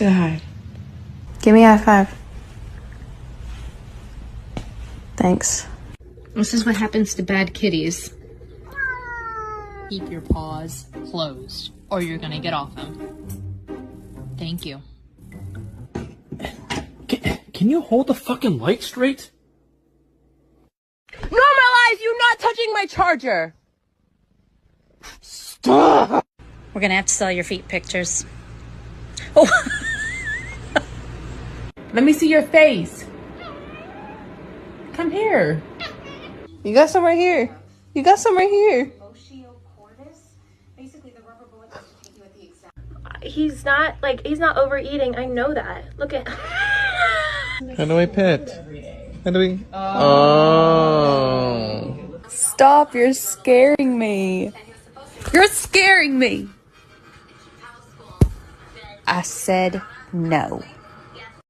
Say hi. Give me a high five. Thanks. This is what happens to bad kitties. Keep your paws closed, or you're gonna get off them. Thank you. Can you hold the fucking light straight? Normalize you not touching my charger! Stop! We're gonna have to sell your feet pictures. Oh. Let me see your face. Come here. You got some right here. You got some right here. He's not overeating. I know that. Look at. How do I pet? How do we? Oh. Stop, you're scaring me. You're scaring me. I said no.